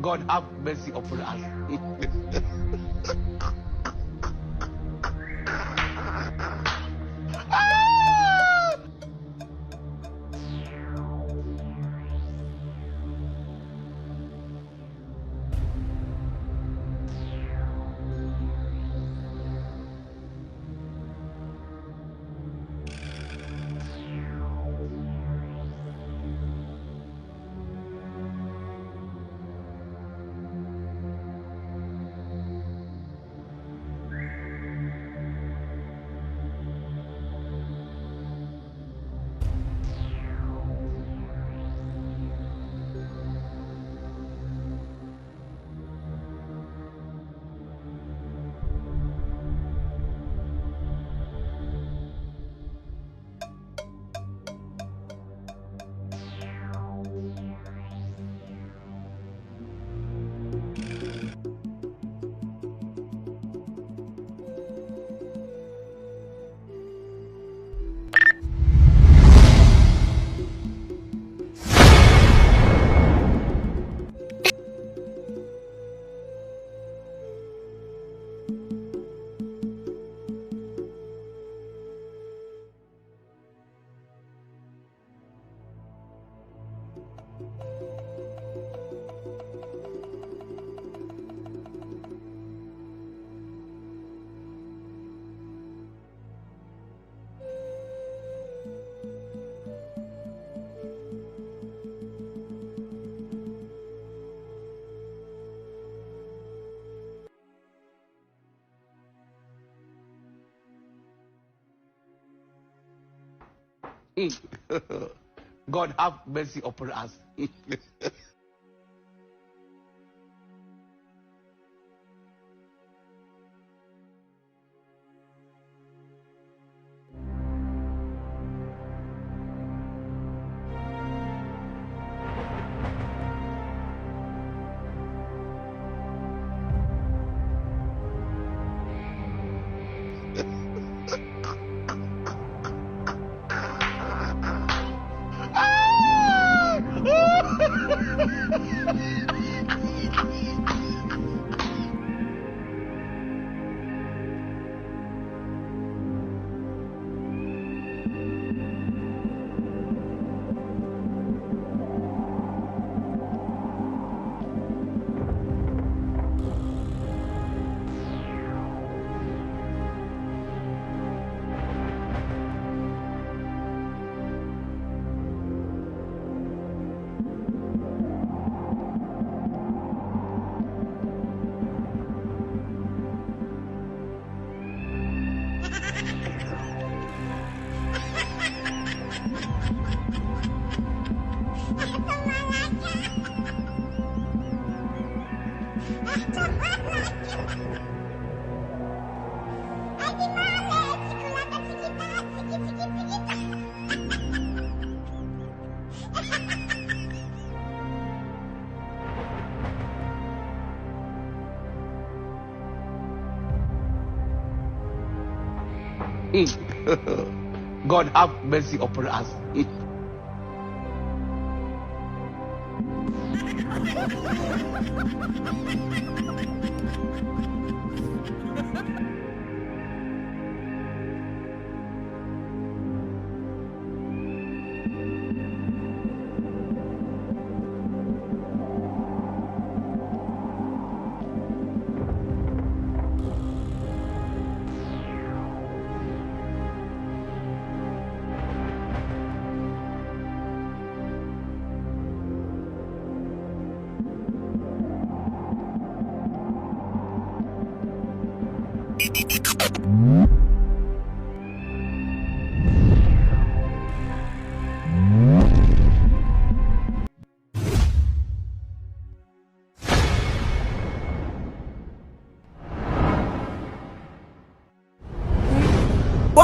God have mercy upon us. God have mercy upon us. God have mercy upon us.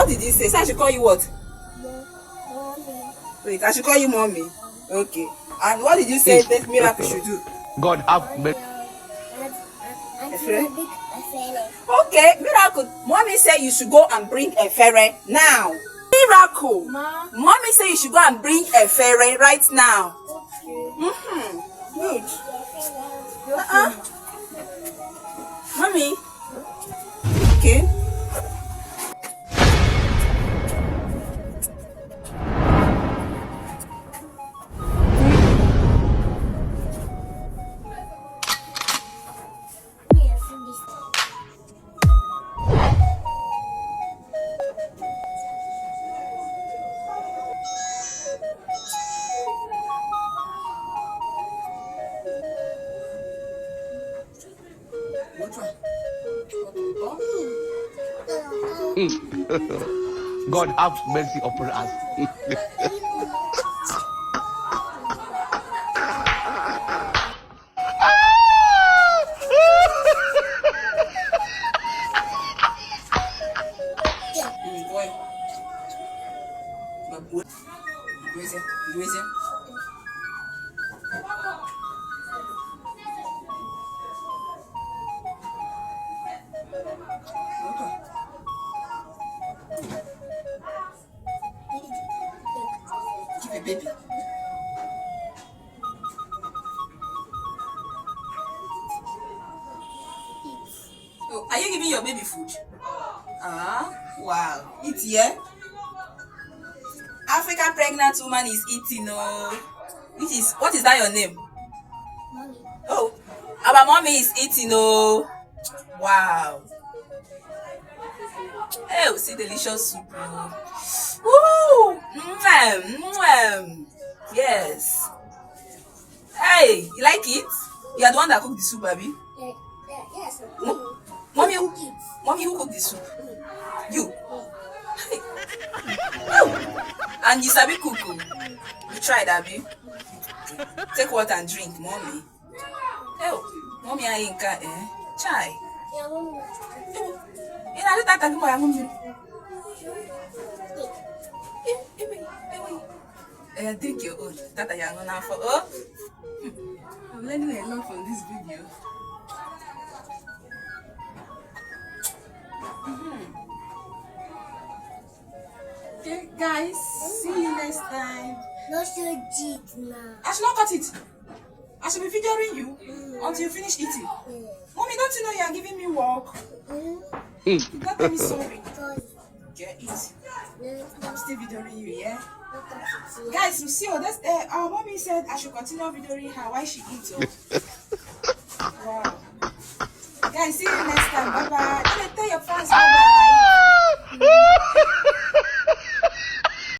did you say? So I should call you what? Mommy. Wait, I should call you mommy. Okay. And what did you say that miracle should do? God have mercy. Okay, miracle. Mommy said you should go and bring a ferret now. Miracle. Ma. Mommy said you should go and bring a ferret right now. Okay. Good. Mommy. Okay. God have mercy upon us. Give a baby. Oh, are you giving your baby food? Wow. Eat here. African pregnant woman is eating. What is that your name? Mommy. Oh, our mommy is eating. Wow. Oh, see delicious soup. Woo! Yes. Hey, you like it? You are the one that cooked the soup, baby. Yes. Mommy, Eat. who cooked the soup? You. Hey. Oh. And you sabi cook. You tried, Abby. Take water and drink, mommy. Oh, mommy, I ain't got chai. Yeah, Mommy. You know, that I'm going drink your own. That I am gonna for. I'm learning a lot from this video. Okay, guys, see you next time. No should eat now. I should not cut it. I should be videoing you until you finish eating. Mommy, don't you know you are giving me work? You can't tell me sorry. Okay, eat. I'm still videoing you, yeah? Guys, you see, that's our mommy said I should continue videoing her while she eats. Wow. Guys, see you next time. Bye bye.